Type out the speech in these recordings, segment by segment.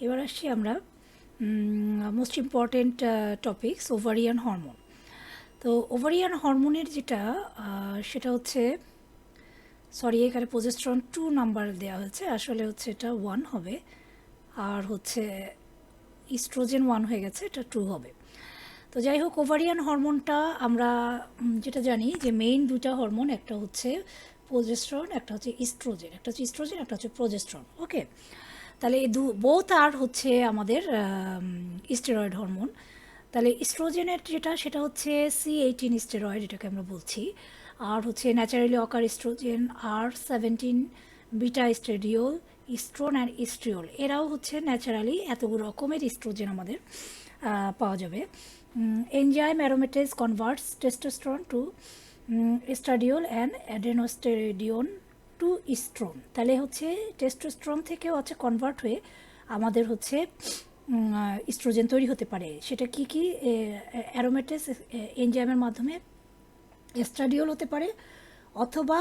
এবার আসছি আমরা most important topics ovarian hormone. তো ওভারিয়ান হরমোনের যেটা সেটা হচ্ছে এখানে প্রজেস্টেরন 2 নাম্বার দেওয়া হয়েছে, আসলে হচ্ছে এটা 1 হবে, আর হচ্ছে ইস্ট্রোজেন 1 হয়ে গেছে, এটা 2 হবে। তো যাই হোক, ওভারিয়ান হরমোনটা আমরা যেটা জানি যে মেইন দুটা হরমোন, একটা হচ্ছে প্রজেস্টেরন, একটা হচ্ছে ইস্ট্রোজেন, একটা হচ্ছে ইস্ট্রোজেন, একটা হচ্ছে প্রজেস্টেরন। ওকে, তাহলে এই বোথ আর হচ্ছে আমাদের স্টেরয়েড হরমোন। তাহলে ইস্ট্রোজেনের যেটা সেটা হচ্ছে C18 স্টেরয়েড, এটাকে আমরা বলছি। আর হচ্ছে naturally occur estrogen R17, beta estradiol, estrone and estriol, এরাও হচ্ছে ন্যাচারালি এতগুলো রকমের ইস্ট্রোজেন আমাদের পাওয়া যাবে। Enzyme aromatase converts testosterone to estradiol and androstenedione to estrone. তাহলে হচ্ছে টেস্টোস্টেরন থেকেও হচ্ছে কনভার্ট হয়ে আমাদের হচ্ছে ইস্ট্রোজেন তৈরি হতে পারে। সেটা কি কি? অ্যারোমেটেজ এনজাইমের মাধ্যমে এস্ট্রাডিওল হতে পারে অথবা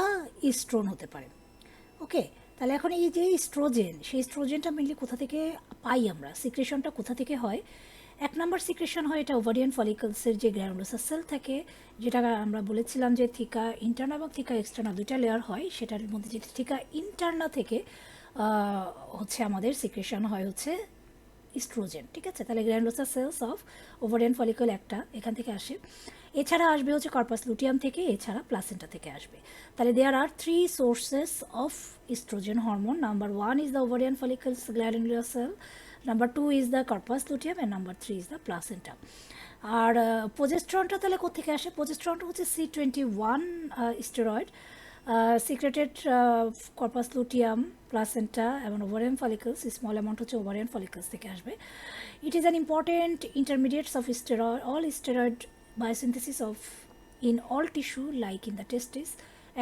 ইস্ট্রোন হতে পারে। ওকে, তাহলে এখন এই যে ইস্ট্রোজেন, সেই ইস্ট্রোজেনটা মেনলি কোথা থেকে পাই আমরা, সিক্রেশনটা কোথা থেকে হয়? এক নম্বর সিক্রেশন হয় এটা ওভারিয়ান ফলিকলসের যে গ্র্যানুলোসার সেল থাকে, যেটা আমরা বলেছিলাম যে থিকা ইন্টারনা এবং থিকা এক্সটার্না দুইটা লেয়ার হয়, সেটার মধ্যে যে থিকা ইন্টারনা থেকে হচ্ছে আমাদের সিক্রেশন হয় হচ্ছে ইস্ট্রোজেন। ঠিক আছে, তাহলে গ্র্যানুলোসার সেলস অফ ওভারিয়ান ফলিকল একটা এখান থেকে আসে। এছাড়া আসবে হচ্ছে কর্পাস লুটিয়াম থেকে, এছাড়া প্লাসেন্টা থেকে আসবে। তাহলে there are 3 sources of estrogen hormone. Number 1 is the ovarian follicles glandular cell, number 2 is the corpus luteum, and number 3 is the placenta. আর প্রজেস্টেরনটা তাহলে কোথেকে আসে? প্রজেস্টেরনটা হচ্ছে C21 steroid secreted corpus luteum, placenta এবং ওভারিয়ান ফলিকলস, স্মল অ্যামাউন্ট হচ্ছে ovarian follicles থেকে আসবে। It is an important intermediates of steroid, all steroid biosynthesis of in all tissue like in the testis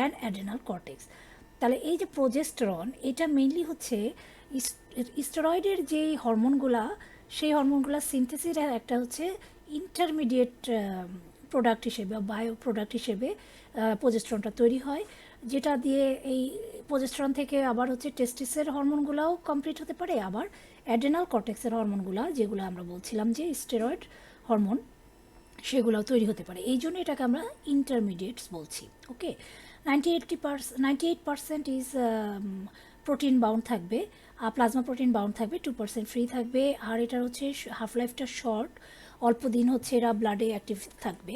and adrenal cortex. তাহলে এই যে progesterone, এটা mainly হচ্ছে স্টেরয়েডের যে হরমোনগুলা, সেই হরমোনগুলা সিনথেসিসের একটা হচ্ছে ইন্টারমিডিয়েট প্রোডাক্ট হিসেবে বা বায়ো প্রোডাক্ট হিসেবে প্রোজেস্টেরনটা তৈরি হয়, যেটা দিয়ে এই প্রোজেস্টেরন থেকে আবার হচ্ছে টেস্টিসের হরমোনগুলাও কমপ্লিট হতে পারে, আবার অ্যাড্রেনাল কর্টেক্সের হরমোনগুলা যেগুলো আমরা বলছিলাম যে স্টেরয়েড হরমোন, সেগুলোও তৈরি হতে পারে। এই জন্য এটাকে আমরা ইন্টারমিডিয়েটস বলছি। ওকে, 98% ইজ প্রোটিন বাউন্ড থাকবে, প্লাজমা প্রোটিন বাউন্ড থাকবে, 2% ফ্রি থাকবে, আর এটার হচ্ছে হাফ লাইফটা শর্ট, অল্প দিন হচ্ছে এরা ব্লাডে অ্যাক্টিভ থাকবে।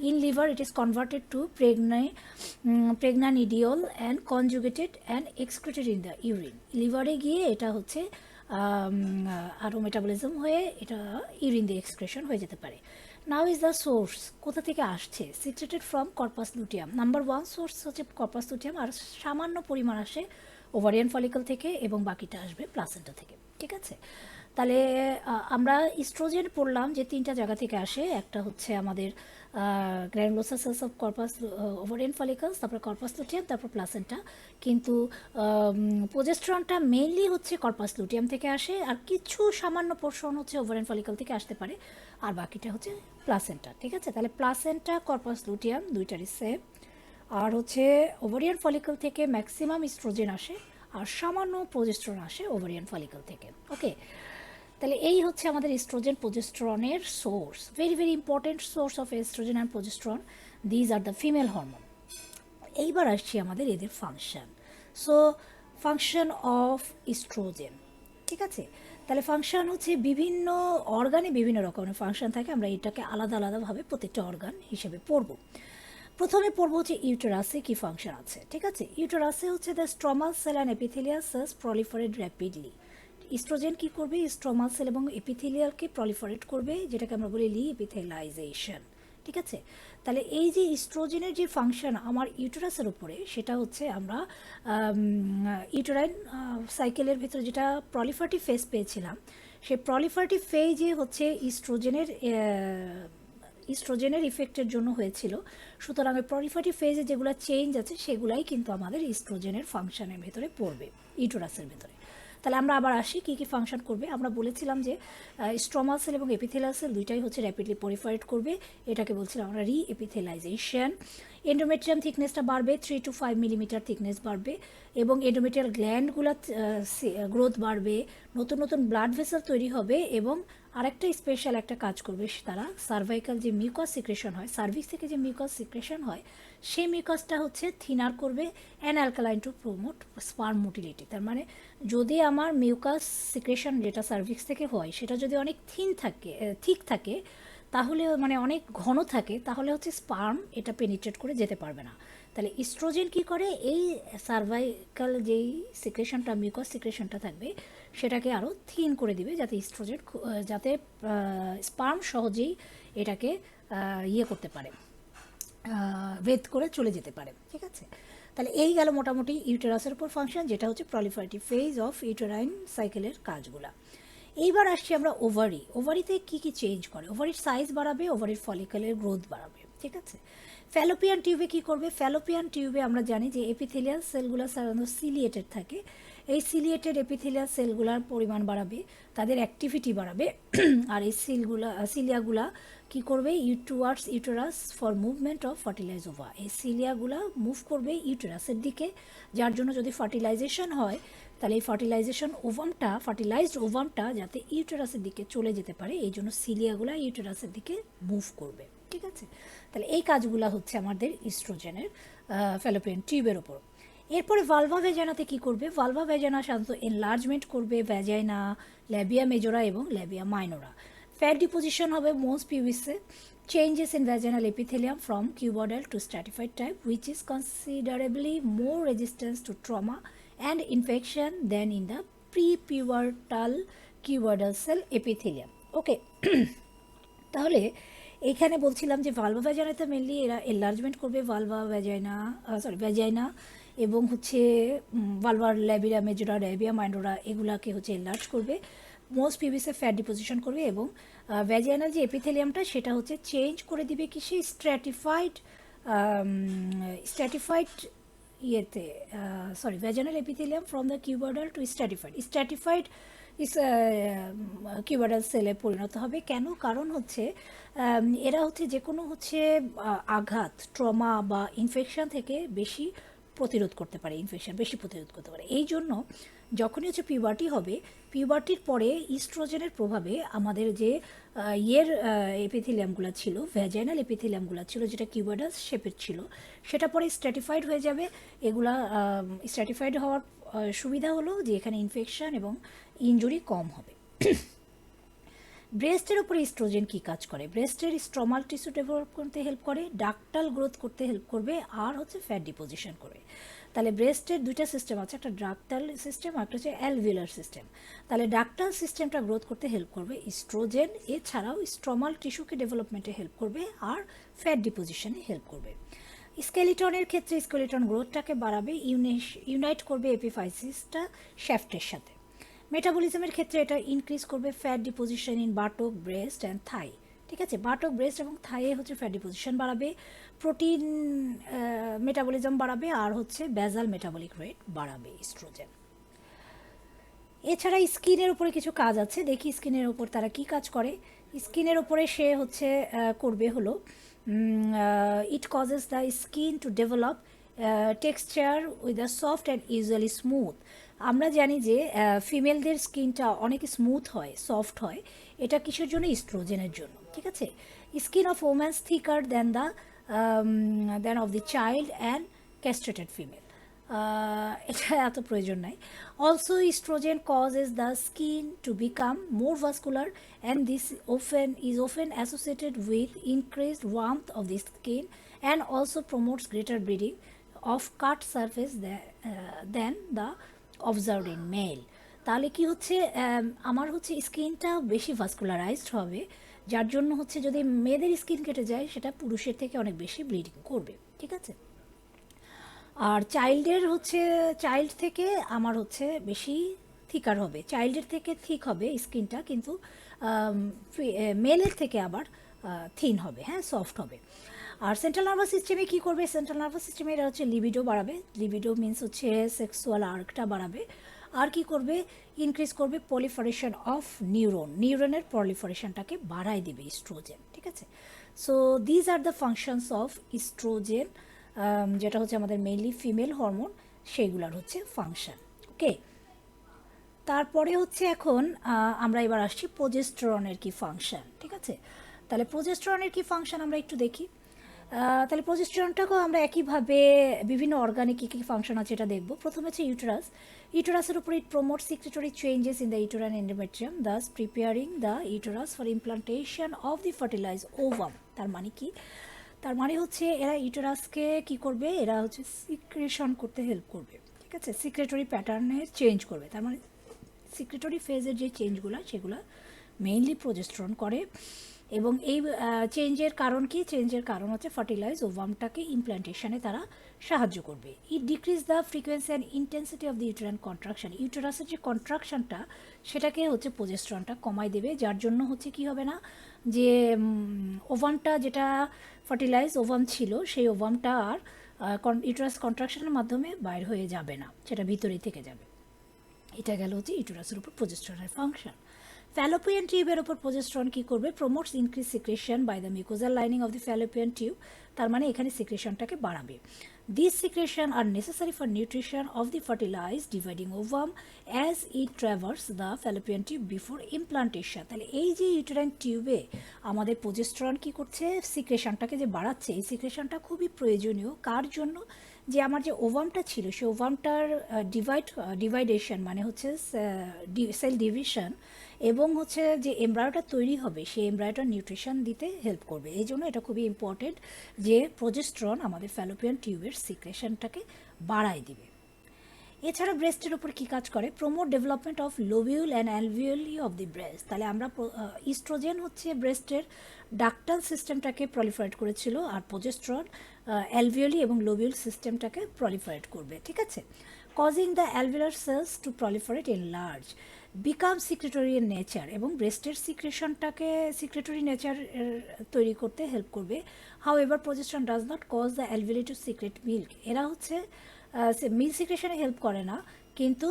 In liver it is converted to pregnanediol and conjugated and excreted in the urine. লিভারে গিয়ে এটা হচ্ছে আরও মেটাবলিজম হয়ে এটা ইউরিন দিয়ে এক্সক্রেশন হয়ে যেতে পারে। নাও ইজ দ্য সোর্স, কোথা থেকে আসছে? Secreted from corpus luteum. Number 1 source হচ্ছে কর্পাস লুটিয়াম, আর সামান্য পরিমাণ আসে ওভারিয়ান ফলিকল থেকে, এবং বাকিটা আসবে প্লাসেন্টা থেকে। ঠিক আছে, তাহলে আমরা ইস্ট্রোজেন পড়লাম যে 3টা জায়গা থেকে আসে, একটা হচ্ছে আমাদের গ্র্যানুলোসার cells of corpus ovarian follicles, তারপর কর্পাস লুটিয়াম, তারপর প্লাসেন্টা। কিন্তু প্রোজেস্টেরনটা মেইনলি হচ্ছে কর্পাস লুটিয়াম থেকে আসে, আর কিছু সামান্য পোর্শন হচ্ছে ওভারিয়ান ফলিকল থেকে আসতে পারে, আর বাকিটা হচ্ছে প্লাসেন্টা। ঠিক আছে, তাহলে প্লাসেন্টা কর্পাস লুটিয়াম দুইটারই সেম। আর হচ্ছে ওভারিয়ান ফলিকল থেকে ম্যাক্সিমাম ইস্ট্রোজেন আসে, আর সামান্য প্রোজেস্টেরন আসে ওভারিয়ান ফলিকল থেকে। ওকে, তাহলে এই হচ্ছে আমাদের ইস্ট্রোজেন প্রোজেস্টেরনের source, very very important source of estrogen and progesterone. These are the female hormone. এইবার আসছি আমাদের এদের function. So function of estrogen, ঠিক আছে, তাহলে ফাংশন হচ্ছে বিভিন্ন অর্গানে বিভিন্ন রকমের ফাংশন থাকে, আমরা এটাকে আলাদা আলাদাভাবে প্রত্যেকটা অর্গান হিসেবে পড়ব। প্রথমে পড়ব হচ্ছে ইউটেরাসে কী ফাংশন আছে। ঠিক আছে, ইউটেরাসে হচ্ছে the stromal cell and epithelial cells proliferate rapidly. Estrogen কী করবে? স্ট্রমাল সেল এবং এপিথেলিয়ালকে প্রলিফারেট করবে, যেটাকে আমরা বলি লি এপিথেলাইজেশন। ঠিক আছে, তাহলে এই যে ইস্ট্রোজেনের যে ফাংশন আমার ইউটেরাসের উপরে, সেটা হচ্ছে আমরা ইউটেরাইন সাইকেলের ভিতরে যেটা প্রলিফারেটিভ ফেজ পেয়েছিলাম, সেই প্রলিফারেটিভ ফেজে হচ্ছে ইস্ট্রোজেনের ইফেক্টের জন্য হয়েছিল। সুতরাং ওই প্রলিফারেটিভ ফেজে যেগুলো চেঞ্জ আছে সেগুলাই কিন্তু আমাদের ইস্ট্রোজেনের ফাংশনের ভেতরে পড়বে ইউটেরাসের ভেতরে। তাহলে আমরা আবার আসি কী কী ফাংশন করবে। আমরা বলেছিলাম যে স্ট্রমাল সেল এবং এপিথেলিয়াল সেল দুইটাই হচ্ছে র্যাপিডলি পলিফারেট করবে, এটাকে বলছিলাম আমরা রিএপিথেলাইজেশন। এন্ডোমেট্রিয়াম থিকনেসটা বাড়বে, 3 to 5 মিলিমিটার থিকনেস বাড়বে, এবং এন্ডোমেট্রিয়াল গ্ল্যান্ডগুলো গ্রোথ বাড়বে, নতুন নতুন ব্লাড ভেসেল তৈরি হবে, এবং আরেকটা স্পেশাল একটা কাজ করবে তারা, সার্ভাইকাল যে মিউকাস সিক্রেশন হয়, সার্ভিক্স থেকে যে মিউকাস সিক্রেশন হয়, সেই মিউকাসটা হচ্ছে থিনার করবে and alkaline to promote sperm motility. তার মানে যদি আমার মিউকাস সিক্রেশন যেটা সার্ভিক্স থেকে হয় সেটা যদি অনেক ঠিক থাকে, তাহলে মানে অনেক ঘন থাকে, তাহলে হচ্ছে স্পার্ম এটা পেনিট্রেট করে যেতে পারবে না। তাহলে ইস্ট্রোজেন কি করে, এই সার্ভাইকাল যেই সিক্রেশনটা মিউকাস সিক্রেশনটা থাকবে সেটাকে আরও থিন করে দিবে, যাতে ইস্ট্রোজেন যাতে স্পার্ম সহজেই এটাকে ইয়ে করতে পারে, ভেদ করে চলে যেতে পারে। ঠিক আছে, তাহলে এই গেল মোটামুটি ইউটেরাসের উপর ফাংশন, যেটা হচ্ছে প্রলিফারেটিভ ফেজ অফ ইউটেরাইন সাইকেলের কাজগুলা। এইবার আসছি আমরা ওভারি। ওভারিতে কী কী চেঞ্জ করে? ওভারির সাইজ বাড়াবে, ওভারির ফলিকলের গ্রোথ বাড়াবে। ঠিক আছে, ফ্যালোপিয়ান টিউবে কী করবে? ফ্যালোপিয়ান টিউবে আমরা জানি যে এপিথেলিয়াল সেলগুলো সাধারণত সিলিয়েটেড থাকে, এই সিলিয়েটেড এপিথেলিয়াল সেলগুলার পরিমাণ বাড়াবে, তাদের অ্যাক্টিভিটি বাড়াবে, আর এই সিলিয়াগুলা কী করবে? Towards uterus for movement of fertilise ova. এই সিলিয়াগুলা মুভ করবে ইউটেরাসের দিকে, যার জন্য যদি ফার্টিলাইজেশন হয় তাহলে এই ফার্টিলাইজড ওভামটা যাতে ইউটেরাসের দিকে চলে যেতে পারে, এই জন্য সিলিয়াগুলা ইউটেরাসের দিকে মুভ করবে। ঠিক আছে, তাহলে এই কাজগুলো হচ্ছে আমাদের ইস্ট্রোজেনের ফ্যালোপিয়ান টিউবের ওপর। এরপরে ভালভা ভ্যাজানাতে কী করবে? ভালভা ভ্যাজানা সাধারণত এনলার্জমেন্ট করবে ভ্যাজাইনা, ল্যাবিয়া মেজোরা এবং ল্যাবিয়া মাইনোরা। ফ্যাট ডিপোজিশন হবে মোস পিউবিসে, changes in vaginal epithelium from cuboidal to stratified type, which is considerably more resistant to trauma and infection than in the pre-pubertal cuboidal cell epithelium. ওকে, তাহলে এখানে বলছিলাম যে vulva ভ্যাজানাতে mainly এরা enlargement করবে vagina এবং হচ্ছে ভালভার labia মেজোরা, labia minora, এগুলাকে হচ্ছে এনলার্জ করবে। মোস্ট পিউবিসে ফ্যাট ডিপোজিশন করবে, এবং ভ্যাজাইনাল যে এপিথেলিয়ামটা সেটা হচ্ছে চেঞ্জ করে দিবে কি সেই স্ট্র্যাটিফাইড ইয়েতে, vaginal epithelium from the cuboidal to stratified cuboidal সেলে পরিণত হবে। কেন? কারণ হচ্ছে এরা হচ্ছে যে কোনো হচ্ছে আঘাত, ট্রমা বা ইনফেকশন থেকে বেশি প্রতিরোধ করতে পারে, বেশি প্রতিরোধ করতে পারে। এই জন্য যখনই হচ্ছে পিউবার্টি হবে, পিউবার্টির পরে ইস্ট্রোজেনের প্রভাবে আমাদের যে এপিথেলিয়ামগুলো ছিল, ভ্যাজাইনাল এপিথেলিয়ামগুলো ছিল যেটা কিউবয়েডাল শেপের ছিল, সেটা পরে স্ট্র্যাটিফাইড হয়ে যাবে। এগুলা স্ট্র্যাটিফাইড হওয়ার সুবিধা হলো যে এখানে ইনফেকশন এবং ইনজুরি কম হবে। ব্রেস্টের উপরে ইস্ট্রোজেন কী কাজ করে? ব্রেস্টের স্ট্রমাল টিস্যু ডেভেলপ করতে হেল্প করে, ডাক্টাল গ্রোথ করতে হেল্প করবে, আর হচ্ছে ফ্যাট ডিপোজিশন করবে। তাহলে ব্রেস্টের দুইটা সিস্টেম আছে, একটা ডাক্টাল সিস্টেম আর একটা হচ্ছে অ্যালভিউলার সিস্টেম। তাহলে ডাক্টাল সিস্টেমটা গ্রোথ করতে হেল্প করবে ইস্ট্রোজেন, এছাড়াও স্ট্রমাল টিস্যুকে ডেভেলপমেন্টে হেল্প করবে আর ফ্যাট ডিপোজিশনে হেল্প করবে। স্কেলিটনের ক্ষেত্রে স্কেলিটন গ্রোথটাকে বাড়াবে, ইউনাইট করবে এপিফাইসিসটা শ্যাফটের সাথে। মেটাবলিজমের ক্ষেত্রে এটা ইনক্রিজ করবে fat deposition in buttock, breast and thigh. ঠিক আছে, বাটক, ব্রেস্ট এবং থাইয়ে হচ্ছে ফ্যাট ডিপোজিশন বাড়াবে, প্রোটিন মেটাবলিজম বাড়াবে, আর হচ্ছে বেজাল মেটাবলিক রেট বাড়াবে ইস্ট্রোজেন। এছাড়া স্কিনের উপরে কিছু কাজ আছে, দেখি স্কিনের উপর তারা কি কাজ করে। স্কিনের উপরে সে হচ্ছে করবে হলো it causes the skin to develop texture with a soft and usually smooth. আমরা জানি যে ফিমেলদের স্কিনটা অনেক স্মুথ হয়, সফট হয়, এটা কিসের জন্য? ইস্ট্রোজেনের জন্য। ঠিক আছে, skin of woman's thicker than of the child and castrated female. এটা এত প্রয়োজন নাই। Also estrogen causes the skin to become more vascular and this is often associated with increased warmth of the skin and also promotes greater bleeding of cut surface than the observed in male. তাহলে কি হচ্ছে, আমার হচ্ছে স্কিনটা বেশি ভাস্কুলারাইজড হবে, যার জন্য হচ্ছে যদি মেয়েদের স্কিন কেটে যায় সেটা পুরুষের থেকে অনেক বেশি ব্লিডিং করবে। ঠিক আছে, আর চাইল্ড থেকে আমার হচ্ছে বেশি থিকার হবে, চাইল্ডের থেকে থিক হবে স্কিনটা, কিন্তু মেলের থেকে আবার থিন হবে, হ্যাঁ, সফট হবে। আর সেন্ট্রাল নার্ভাস সিস্টেমে কী করবে? সেন্ট্রাল নার্ভাস সিস্টেমে এটা হচ্ছে লিবিডো বাড়াবে, লিবিডো মিনস হচ্ছে সেক্সুয়াল আর্কটা বাড়াবে, আর কি করবে, ইনক্রিজ করবে পলিফারেশন অফ নিউরনের পলিফারেশনটাকে বাড়ায় দেবে ইস্ট্রোজেন, ঠিক আছে। So these are the functions of estrogen, যেটা হচ্ছে আমাদের মেইনলি ফিমেল হরমোন, সেইগুলার হচ্ছে ফাংশন। ওকে, তারপরে হচ্ছে এখন আমরা এবার আসছি প্রোজেস্টেরনের কি ফাংশন, ঠিক আছে। তাহলে প্রোজেস্টেরনের কি ফাংশন আমরা একটু দেখি। তাহলে প্রোজেস্টেরনটাকেও আমরা একইভাবে বিভিন্ন অর্গানে কী কী ফাংশন আছে এটা দেখব। প্রথমে হচ্ছে ইউটেরাসের উপর it promote secretory changes in the uterine endometrium, thus preparing the uterus for implantation of the fertilise ovum. তার মানে কি, তার মানে হচ্ছে এরা ইউটেরাসকে কি করবে, এরা হচ্ছে সিক্রেশন করতে হেল্প করবে, ঠিক আছে, সিক্রেটরি প্যাটার্নে চেঞ্জ করবে। তার মানে সিক্রেটরি ফেজের যে চেঞ্জগুলো সেগুলো মেইনলি প্রোজেস্টেরন করে। এবং এই চেঞ্জের কারণ কি, চেঞ্জের কারণ হচ্ছে ফার্টিলাইজ ওভামটাকে ইমপ্ল্যান্টেশনে তারা সাহায্য করবে। It decrease the frequency and intensity of the uterine contraction, ইউটেরাসের যে কন্ট্রাকশনটা সেটাকে হচ্ছে প্রোজেস্টেরনটা কমাই দেবে, যার জন্য হচ্ছে কি হবে না, যে ওভামটা যেটা ফার্টিলাইজ ওভাম ছিল সেই ওভামটা আর ইউটেরাস কন্ট্রাকশনের মাধ্যমে বাইর হয়ে যাবে না, সেটা ভিতরেই থেকে যাবে। এটা গেল হচ্ছে ইউটেরাসের উপর প্রোজেস্টেরনের ফাংশন। ফ্যালোপিয়ান টিউবের উপর প্রোজেস্টেরন কি করবে, promotes increase secretion by the mucosal lining of the fallopian tube. তার মানে এখানে সিক্রেশনটাকে বাড়াবে। This secretion are necessary for nutrition of the fertilize dividing ovum as it traverse the fallopian tube before implantation. তাহলে এই যে ইউটেরাইন টিউবে আমাদের প্রোজেস্টেরন কি করছে, সিক্রেশনটাকে যে বাড়াচ্ছে, এই সিক্রেশনটা খুবই প্রয়োজনীয়। কার জন্য, যে আমার যে ওভামটা ছিল সেই ওভামটার ডিভাইডেশন মানে হচ্ছে সেল ডিভিশন, এবং হচ্ছে যে এমব্রায়োটা তৈরি হবে সেই এমব্রায়োটার নিউট্রিশন দিতে হেল্প করবে। এই জন্য এটা খুবই ইম্পর্টেন্ট যে প্রোজেস্টেরন আমাদের ফ্যালোপিয়ান টিউবের সিক্রেশনটাকে বাড়ায় দিবে। এছাড়া ব্রেস্টের উপর কী কাজ করে, promote development of lobule and alveoli of the breast. তাহলে আমরা ইস্ট্রোজেন হচ্ছে ব্রেস্টের ডাক্টাল সিস্টেমটাকে প্রলিফারেট করেছিল, আর প্রোজেস্টেরন অ্যালভিওলি এবং লোবিউল সিস্টেমটাকে প্রলিফারেট করবে, ঠিক আছে। Causing the alveolar cells to proliferate in large, become secretory in nature, এবং ব্রেস্টের সিক্রেশনটাকে সিক্রেটরি নেচার তৈরি করতে হেল্প করবে। However progesterone does not cause the alveoli to secrete milk. এরা হচ্ছে মিল্ক সিক্রেশনে হেল্প করে না, কিন্তু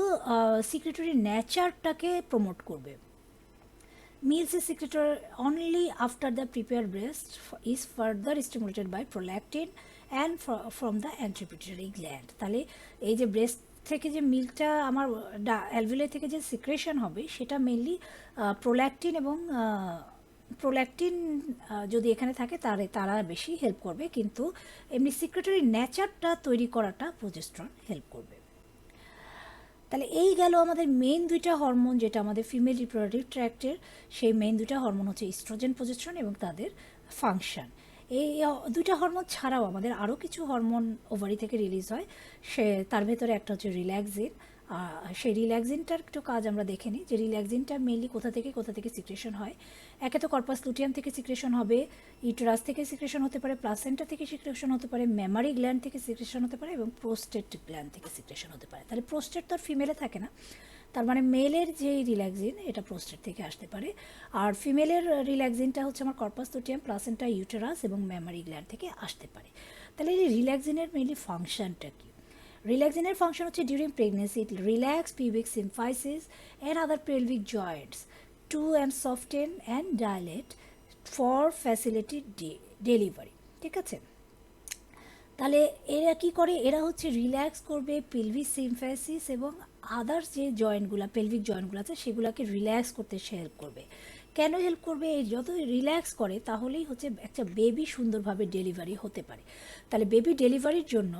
সিক্রেটরি নেচারটাকে প্রমোট করবে। Milk is secreted only after the prepared breast is further stimulated by prolactin and from the antipituitary gland. তাহলে এই যে ব্রেস্ট থেকে যে মিল্কটা আমার অ্যালভিওলাই থেকে যে সিক্রেশন হবে সেটা মেনলি প্রোল্যাকটিন এবং প্রোল্যাকটিন যদি এখানে থাকে তারা বেশি হেল্প করবে, কিন্তু এমনি সিক্রেটরি নেচারটা তৈরি করাটা প্রোজেস্টেরন হেল্প করবে। তাহলে এই গেল আমাদের মেইন দুইটা হরমোন, যেটা আমাদের ফিমেল রিপ্রোডাক্টিভ ট্র্যাক্টের, সেই মেইন দুইটা হরমোন হচ্ছে ইস্ট্রোজেন, প্রোজেস্টেরন এবং তাদের ফাংশন। এই দুইটা হরমোন ছাড়াও আমাদের আরও কিছু হরমোন ওভারি থেকে রিলিজ হয়, তার ভেতরে একটা হচ্ছে রিল্যাক্সিন। সেই রিল্যাক্সিনটার একটু কাজ আমরা দেখে নিই, যে রিল্যাক্সিনটা মেনলি কোথা থেকে সিক্রেশন হয়। একে তো কর্পাস লুটিয়াম থেকে সিক্রেশন হবে, ইউটেরাস থেকে সিক্রেশন হতে পারে, প্লাসেন্টা থেকে সিক্রেশন হতে পারে, মেমারি গ্ল্যান্ড থেকে সিক্রেশন হতে পারে, এবং প্রোস্টেট গ্ল্যান্ড থেকে সিক্রেশন হতে পারে। তাহলে প্রোস্টেট তো আর ফিমেলে থাকে না, তার মানে মেলের যে রিল্যাক্সিন এটা প্রোস্টেট থেকে আসতে পারে, আর ফিমেলের রিল্যাক্সিনটা হচ্ছে আমার কর্পাস লুটিয়াম, প্লাসেন্টা, ইউটেরাস এবং মেমারি গ্ল্যান্ড থেকে আসতে পারে। তাহলে এই রিল্যাক্সিনের মেনলি ফাংশনটা কি? রিল্যাক্সিনের ফাংশন হচ্ছে during pregnancy it relax pubic symphysis and other pelvic joints to and soften and dilate for facility delivery, ঠিক আছে। তাহলে এরা কি করে, এরা হচ্ছে রিল্যাক্স করবে পেলভিক সিম্ফাইসিস এবং আদার্স যে জয়েন্টগুলো পেলভিক জয়েন্টগুলো আছে সেগুলোকে রিল্যাক্স করতে সে হেল্প করবে। কেন হেল্প করবে, এই যত রিল্যাক্স করে তাহলেই হচ্ছে একটা বেবি সুন্দরভাবে ডেলিভারি হতে পারে। তাহলে বেবি ডেলিভারির জন্য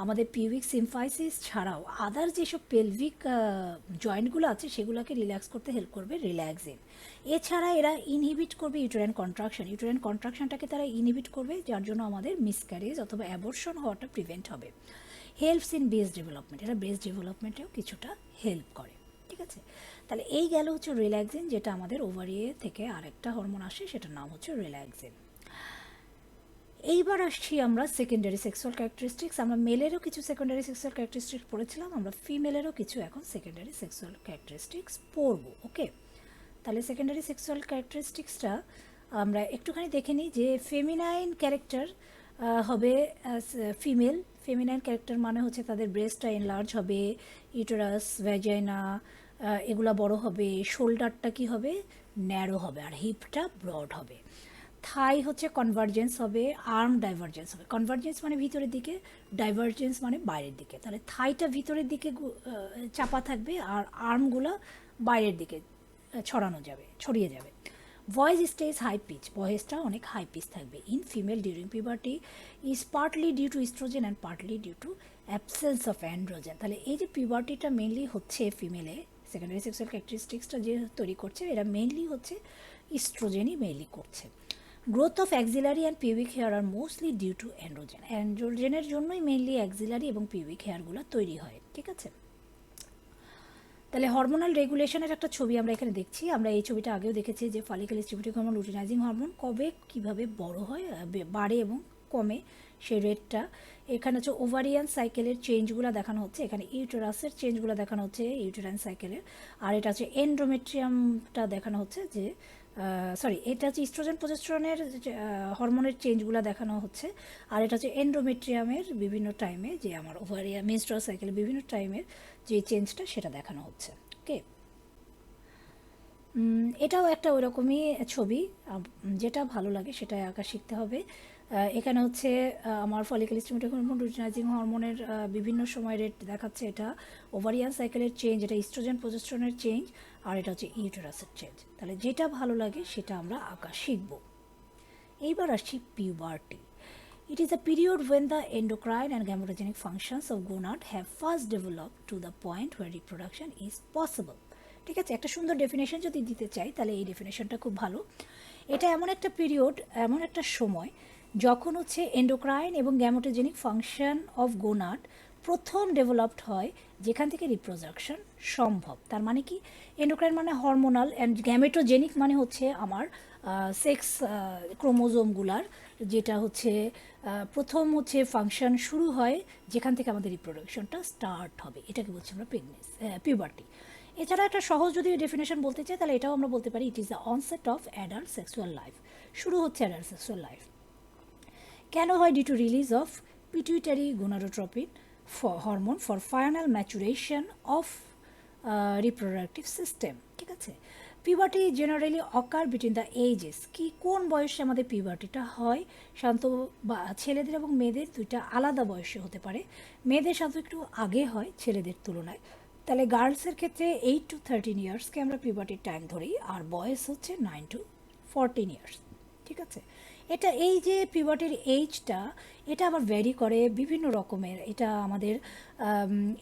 আমাদের পিউবিক সিম্ফাইসিস ছাড়াও আদার যেসব পেলভিক জয়েন্টগুলো আছে সেগুলোকে রিল্যাক্স করতে হেল্প করবে রিল্যাক্সিন। এছাড়া এরা ইনহিবিট করবে ইউটেরাইন কন্ট্রাকশনটাকে তারা ইনহিবিট করবে, যার জন্য আমাদের মিসক্যারেজ অথবা অ্যাবর্শন হওয়াটা প্রিভেন্ট হবে। হেল্পস ইন ব্রেস্ট ডেভেলপমেন্ট, এরা ব্রেস্ট ডেভেলপমেন্টেও কিছুটা হেল্প করে, ঠিক আছে। তাহলে এই গেল হচ্ছে রিল্যাক্সিন, যেটা আমাদের ওভারি থেকে আরেকটা হরমোন আসে, সেটার নাম হচ্ছে রিল্যাক্সিন। এইবার আসছি আমরা সেকেন্ডারি সেক্সুয়াল ক্যারেক্টারিস্টিক্স। আমরা মেলেরও কিছু সেকেন্ডারি সেক্সুয়াল ক্যারেক্টারিস্টিক্স পড়েছিলাম, আমরা ফিমেলেরও কিছু এখন সেকেন্ডারি সেক্সুয়াল ক্যারেক্টারিস্টিক্স পড়বো, ওকে। তাহলে সেকেন্ডারি সেক্সুয়াল ক্যারেক্টারিস্টিক্সটা আমরা একটুখানি দেখে নিই, যে ফেমিনাইন ক্যারেক্টার হবে ফিমেল। ফেমিনাইন ক্যারেক্টার মানে হচ্ছে তাদের ব্রেস্টটা এনলার্জ হবে, ইউটেরাস, ভ্যাজাইনা এগুলা বড় হবে, শোল্ডারটা কি হবে, ন্যারো হবে, আর হিপটা ব্রড হবে। থাই হচ্ছে কনভার্জেন্স হবে, আর্ম ডাইভারজেন্স হবে। কনভার্জেন্স মানে ভিতরের দিকে, ডাইভারজেন্স মানে বাইরের দিকে। তাহলে থাইটা ভিতরের দিকে চাপা থাকবে, আর আর্মগুলো বাইরের দিকে ছড়িয়ে যাবে। ভয়েস স্টেজ হাই পিচ, ভয়েসটা অনেক হাই পিচ থাকবে। In female during puberty is partly due to estrogen and partly due to absence of androgen. তাহলে এই যে পিউবার্টিটা মেনলি হচ্ছে ফিমেলে, সেকেন্ডারি সেক্সুয়াল ক্যারেক্টারিস্টিক্সটা যে তৈরি করছে এরা মেনলি হচ্ছে ইস্ট্রোজেনই মেনলি করছে। Growth of axillary and pubic hair আর মোস্টলি ডিউ টু অ্যান্ড্রোজেন। অ্যান্ড্রোজেনের জন্যই মেনলি অ্যাক্সিলারি এবং পিউবিক হেয়ারগুলো তৈরি হয়, ঠিক আছে। তাহলে হরমোনাল রেগুলেশনের একটা ছবি আমরা এখানে দেখছি। আমরা এই ছবিটা আগেও দেখেছি যে follicle stimulating hormone, luteinising hormone কবে কিভাবে বড় হয়, বাড়ে এবং কমে সেই রেটটা। এখানে হচ্ছে ওভারিয়ান সাইকেলের চেঞ্জগুলো দেখানো হচ্ছে, এখানে ইউটেরাসের চেঞ্জগুলো দেখানো হচ্ছে ইউটেরাইন সাইকেলের, আর এটা হচ্ছে এন্ডোমেট্রিয়ামটা দেখানো হচ্ছে যে এটা হচ্ছে ইস্ট্রোজেন প্রজেস্টেরনের হরমোনের চেঞ্জগুলো দেখানো হচ্ছে, আর এটা হচ্ছে এন্ডোমেট্রিয়ামের বিভিন্ন টাইমে যে আমার ওভারিয়া মেনস্ট্রুয়াল সাইকেলের বিভিন্ন টাইমের যে চেঞ্জটা সেটা দেখানো হচ্ছে। ওকে, এটাও একটা ওইরকমই ছবি, যেটা ভালো লাগে সেটাই আঁকা শিখতে হবে। এখানে হচ্ছে আমার ফলিক্যাল স্টিমুলেটিং হরমোন, লুটিনাইজিং হরমোনের বিভিন্ন সময় রেট দেখাচ্ছে। এটা ওভারিয়ান সাইকেলের চেঞ্জ, এটা ইস্ট্রোজেন প্রজেস্টেরনের চেঞ্জ, আর এটা হচ্ছে ইউটেরাসের চেঞ্জ। তাহলে যেটা ভালো লাগে সেটা আমরা আঁকা শিখব। এইবার আসছি puberty. It is a period when the endocrine and gametogenic functions of gonad have first developed to the point where reproduction is possible. ঠিক আছে, একটা সুন্দর ডেফিনেশন যদি দিতে চাই তাহলে এই ডেফিনেশনটা খুব ভালো। এটা এমন একটা পিরিয়ড, এমন একটা সময় যখন হচ্ছে এন্ডোক্রাইন এবং গ্যামেটোজেনিক ফাংশন অফ গোনাড প্রথম ডেভেলপড হয়, যেখান থেকে রিপ্রোডাকশন সম্ভব। তার মানে কি, এন্ডোক্রাইন মানে হরমোনাল, অ্যান্ড গ্যামেটোজেনিক মানে হচ্ছে আমার সেক্স ক্রোমোজোমগুলার, যেটা হচ্ছে প্রথম হচ্ছে ফাংশন শুরু হয় যেখান থেকে আমাদের রিপ্রোডাকশনটা স্টার্ট হবে, এটাকে বলছি আমরা পিউবার্টি। এছাড়া একটা সহজ যদি ডেফিনেশন বলতে চাই তাহলে এটাও আমরা বলতে পারি, it is the onset of adult sexual life. শুরু হচ্ছে অ্যাডাল্ট সেক্সুয়াল লাইফ। কেন হয়? Due to release of pituitary gonadotropin hormone for final maturation of reproductive system. ঠিক আছে, puberty generally occur between the ages. কি কোন বয়সে আমাদের পিউবার্টিটা হয়? সাধারণত বা ছেলেদের এবং মেয়েদের দুইটা আলাদা বয়সে হতে পারে। মেয়েদের সাধারণত একটু আগে হয় ছেলেদের তুলনায়। তাহলে গার্লসের ক্ষেত্রে 8 to 13 ইয়ার্সকে আমরা পিউবার্টির টাইম ধরি, আর বয়স হচ্ছে 9 to 14 ইয়ার্স। ঠিক আছে, এটা এই যে পিউবার্টির এইজটা, এটা আবার ভ্যারি করে বিভিন্ন রকমের। এটা আমাদের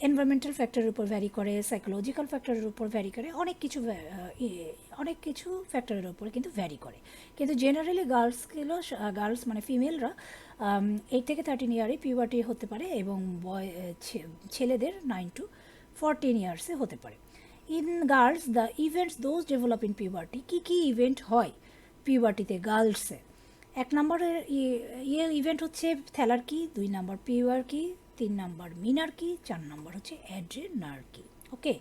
এনভায়রনমেন্টাল ফ্যাক্টরের উপর ভ্যারি করে, সাইকোলজিক্যাল ফ্যাক্টরের উপর ভ্যারি করে, অনেক কিছু ফ্যাক্টরের উপর কিন্তু ভ্যারি করে। কিন্তু জেনারেলি গার্লস মানে ফিমেলরা 8 থেকে 13 ইয়ারে পিউবার্টি হতে পারে, এবং ছেলেদের 9 to 14 ইয়ার্সে হতে পারে। In girls the events those develop in puberty, কী ইভেন্ট হয় পিউবার্টিতে গার্লসে? 1 নম্বরের ইভেন্ট হচ্ছে থ্যালার্কি, 2 নম্বর পিউবার্কি, 3 নম্বর মিনার্কি, 4 নম্বর হচ্ছে অ্যাড্রেনার্কি। ওকে,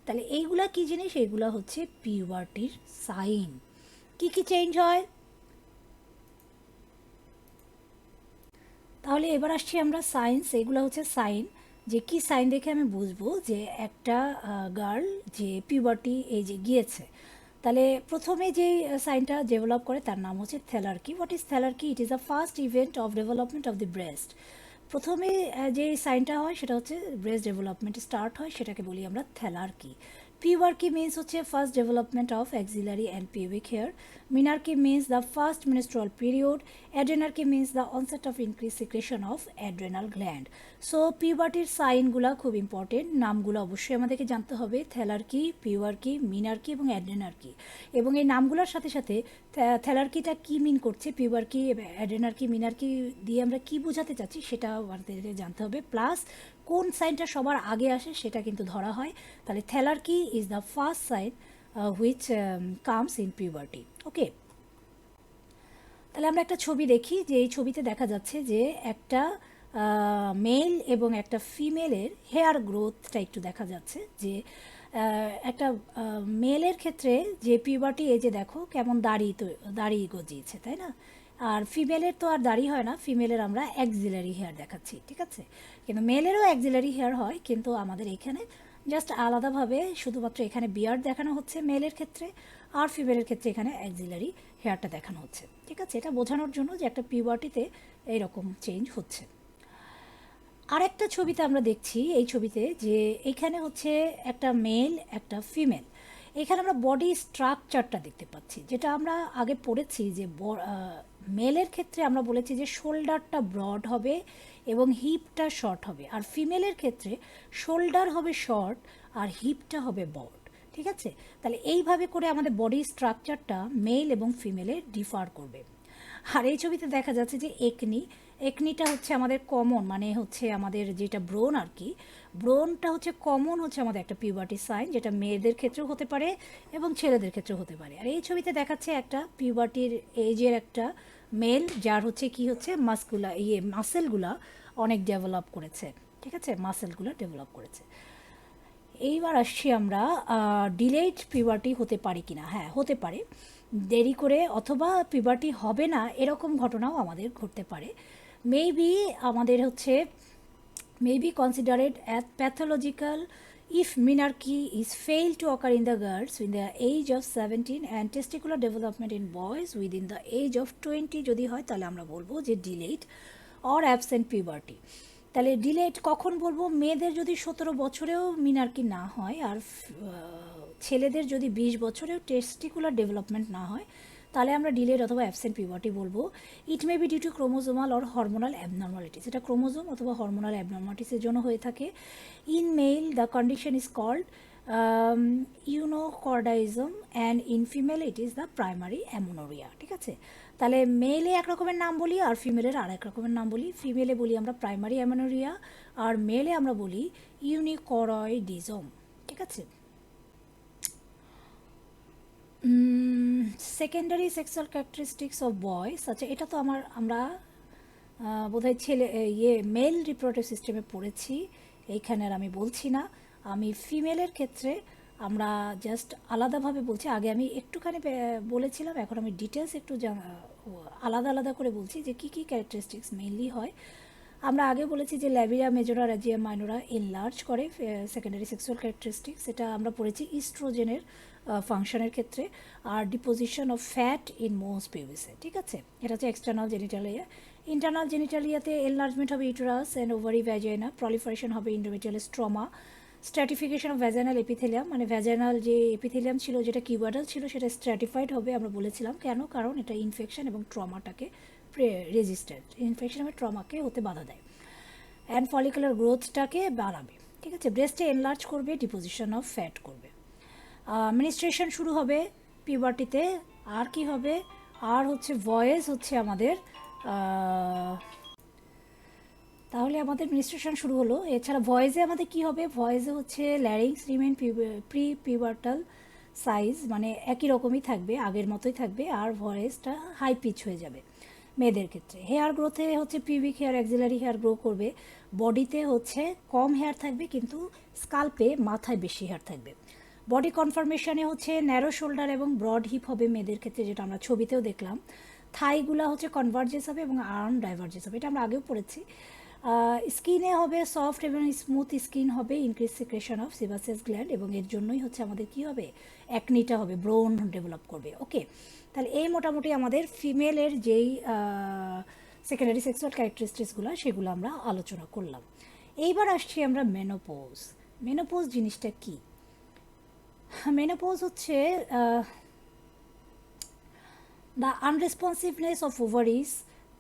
তাহলে এইগুলা কি জিনিস? এইগুলা হচ্ছে পিউবার্টির সাইন। কি চেঞ্জ হয়? তাহলে এবার আসছি আমরা সাইন্স। এগুলো হচ্ছে সাইন, যে কি সাইন দেখে আমি বুঝবো যে একটা গার্ল যে পিউবার্টি এই যে গিয়েছে। তাহলে প্রথমে যে সাইনটা ডেভেলপ করে তার নাম হচ্ছে thelarche. What is thelarche? It is a first event of development of the breast. প্রথমে যে সাইনটা হয় সেটা হচ্ছে ব্রেস্ট ডেভেলপমেন্ট স্টার্ট হয়, সেটাকে বলি আমরা থ্যালার্কি। পিউবার্কি মিন্স হচ্ছে first development of axillary and pubic hair. Menarche means the first menstrual period. Adrenarche means the onset of increase secretion of adrenal gland. So পিউবার্টির সাইনগুলো খুব ইম্পর্টেন্ট, নামগুলো অবশ্যই আমাদেরকে জানতে হবে, থ্যালার্কি, পিউবার্কি, মিনার্কি এবং অ্যাড্রেনার্কি। এবং এই নামগুলোর সাথে সাথে থ্যালার্কিটা কী মিন করছে, পিউবার্কি, অ্যাড্রেনার্কি, মিনার্কি দিয়ে আমরা কী বোঝাতে চাচ্ছি সেটা আমাদেরকে জানতে হবে। প্লাস কোন সাইনটা সবার আগে আসে সেটা কিন্তু ধরা হয়। তাহলে thelarche is the first sign which comes in puberty. Okay, তাহলে আমরা একটা ছবি দেখি, যে এই ছবিতে দেখা যাচ্ছে যে একটা মেল এবং একটা ফিমেলের হেয়ার গ্রোথটা একটু দেখা যাচ্ছে। যে একটা মেলের ক্ষেত্রে যে পিউবার্টি এজে দেখো কেমন দাড়ি গজিয়েছে, তাই না? আর ফিমেলের তো আর দাড়ি হয় না, ফিমেলের আমরা অ্যাক্সিলারি হেয়ার দেখাচ্ছি, ঠিক আছে। কিন্তু মেলেরও অ্যাক্সিলারি হেয়ার হয়, কিন্তু আমাদের এখানে জাস্ট আলাদাভাবে শুধুমাত্র এখানে বিয়ার্ড দেখানো হচ্ছে মেলের ক্ষেত্রে, আর ফিমেলের ক্ষেত্রে এখানে অ্যাক্সিলারি হেয়ারটা দেখানো হচ্ছে, ঠিক আছে। এটা বোঝানোর জন্য যে একটা পিউবার্টিতে এইরকম চেঞ্জ হচ্ছে। আরেকটা ছবিতে আমরা দেখছি, এই ছবিতে যে এখানে হচ্ছে একটা মেল একটা ফিমেল, এখানে আমরা বডি স্ট্রাকচারটা দেখতে পাচ্ছি, যেটা আমরা আগে পড়েছি যে মেলের ক্ষেত্রে আমরা বলেছি যে শোল্ডারটা ব্রড হবে এবং হিপটা শর্ট হবে, আর ফিমেলের ক্ষেত্রে শোল্ডার হবে শর্ট আর হিপটা হবে বড়, ঠিক আছে। তাহলে এইভাবে করে আমাদের বডি স্ট্রাকচারটা মেল এবং ফিমেলে ডিফার করবে। আর এই ছবিতে দেখা যাচ্ছে যে একনিটা হচ্ছে আমাদের কমন, মানে হচ্ছে আমাদের যেটা ব্রোন আর কি, ব্রোনটা হচ্ছে কমন, হচ্ছে আমাদের একটা পিউবার্টি সাইন, যেটা মেয়েদের ক্ষেত্রেও হতে পারে এবং ছেলেদের ক্ষেত্রেও হতে পারে। আর এই ছবিতে দেখাচ্ছে একটা পিউবার্টির এজের একটা মেল, যার হচ্ছে কি হচ্ছে মাসেলগুলা অনেক ডেভেলপ করেছে, ঠিক আছে, মাসেলগুলো ডেভেলপ করেছে। এইবার আসছি আমরা ডিলেড পিউবার্টি হতে পারে কি না। হ্যাঁ, হতে পারে দেরি করে, অথবা পিউবার্টি হবে না এরকম ঘটনাও আমাদের ঘটতে পারে। মেবি আমাদের হচ্ছে may be considered as pathological if menarche is failed to occur in the girls in the age of 17 and testicular development in boys within the age of 20 যদি হয়, তাহলে আমরা বলবো যে ডিলেড অর অ্যাবসেন্ট পিউবার্টি। তাহলে delayed কখন বলবো? মেয়েদের যদি 17 বছরেও মিনার্কি না হয়, আর ছেলেদের যদি 20 বছরেও টেস্টিকুলার ডেভেলপমেন্ট না হয়, তাহলে আমরা ডিলেড অথবা অ্যাবসেন্ট পিউবার্টি বলবো। It may be due to chromosomal or hormonal abnormalities, এটা ক্রোমোজোম অথবা হরমোনাল অ্যাবনর্মালিটিসের জন্য হয়ে থাকে। In male the condition is called eunuchoidism and in female it is the primary amenorrhoea, ঠিক আছে। তাহলে মেলে এক রকমের নাম বলি আর ফিমেলের আর এক রকমের নাম বলি। ফিমেলে বলি আমরা প্রাইমারি অ্যামোনোরিয়া, আর মেলে আমরা বলি ইউনিকরয়েডিজম, ঠিক আছে। সেকেন্ডারি সেক্সুয়াল ক্যারেক্টারিস্টিক্স অফ বয়েস, আচ্ছা এটা তো আমরা বোধহয় মেল রিপ্রোডাক্টিভ সিস্টেমে পড়েছি, এইখানে আর আমি বলছি না। আমি ফিমেলের ক্ষেত্রে আমরা জাস্ট আলাদাভাবে বলছি, আগে আমি একটুখানি বলেছিলাম, এখন আমি ডিটেলস একটু আলাদা আলাদা করে বলছি যে কী কী ক্যারেক্টারিস্টিক্স মেইনলি হয়। আমরা আগে বলেছি যে ল্যাবিয়া মেজরা রাজিয়া মাইনোরা এনলার্জ করে সেকেন্ডারি সেক্সুয়াল ক্যারেক্টারিস্টিক্স, এটা আমরা পড়েছি ইস্ট্রোজেনের ফাংশনের ক্ষেত্রে, আর ডিপোজিশন অফ ফ্যাট ইন মোস পিউবিসে, ঠিক আছে। এটা হচ্ছে এক্সটার্নাল জেনিটালিয়া। ইন্টারনাল জেনিটালিয়াতে এনলার্জমেন্ট হবে uterus and ovary vagina, proliferation হবে ইন্ডোমেট্রিয়াল স্ট্রমা, স্ট্র্যাটিফিকেশন অফ ভ্যাজাইনাল এপিথেলিয়াম, মানে ভ্যাজাইনাল যে এপিথেলিয়াম ছিল যেটা কিউবাডাল ছিল সেটা স্ট্র্যাটিফাইড হবে, আমরা বলেছিলাম কেন, কারণ এটা ইনফেকশন এবং ট্রমাটাকে রেজিস্ট্যান্ট, ইনফেকশন এবং ট্রমাকে হতে বাধা দেয়, অ্যান্ড ফলিকুলার গ্রোথটাকে বাড়াবে, ঠিক আছে। ব্রেস্টে এনলার্জ করবে, ডিপোজিশন অফ ফ্যাট করবে। মিনিস্ট্রেশন শুরু হবে পিউবার্টিতে, আর কি হবে, আর হচ্ছে ভয়েস হচ্ছে আমাদের তাহলে আমাদের মিনিস্ট্রেশন শুরু হলো। এছাড়া ভয়েসে আমাদের কি হবে? ভয়েসে হচ্ছে larynx remain pre pubertal size, মানে একই রকমই থাকবে, আগের মতোই থাকবে, আর ভয়েসটা হাই পিচ হয়ে যাবে মেয়েদের ক্ষেত্রে। হেয়ার গ্রোথে হচ্ছে pubic hair axillary hair grow করবে, বডিতে হচ্ছে কম হেয়ার থাকবে কিন্তু স্কাল্পে মাথায় বেশি হেয়ার থাকবে। বডি কনফরমেশনে হচ্ছে ন্যারো শোল্ডার এবং ব্রড হিপ হবে মেয়েদের ক্ষেত্রে, যেটা আমরা ছবিতেও দেখলাম। থাইগুলা হচ্ছে কনভার্জেন্স হবে এবং আর্ম ডাইভার্জেন্স হবে, এটা আমরা আগেও পড়েছি। স্কিনে হবে সফট এবং স্মুথ স্কিন হবে, ইনক্রিজ সিক্রেশন অফ সিবাসিয়াস গ্ল্যান্ড, এবং এর জন্যই হচ্ছে আমাদের কি হবে, অ্যাকনিটা হবে, ব্রোন ডেভেলপ করবে। ওকে, তাহলে এই মোটামুটি আমাদের ফিমেলের যেই সেকেন্ডারি সেক্সুয়াল ক্যারেক্টারিস্টিক্সগুলো সেগুলো আমরা আলোচনা করলাম। এইবার আসছি আমরা মেনোপোজ। মেনোপোজ জিনিসটা কি? মেনোপোজ হচ্ছে the unresponsiveness of ovaries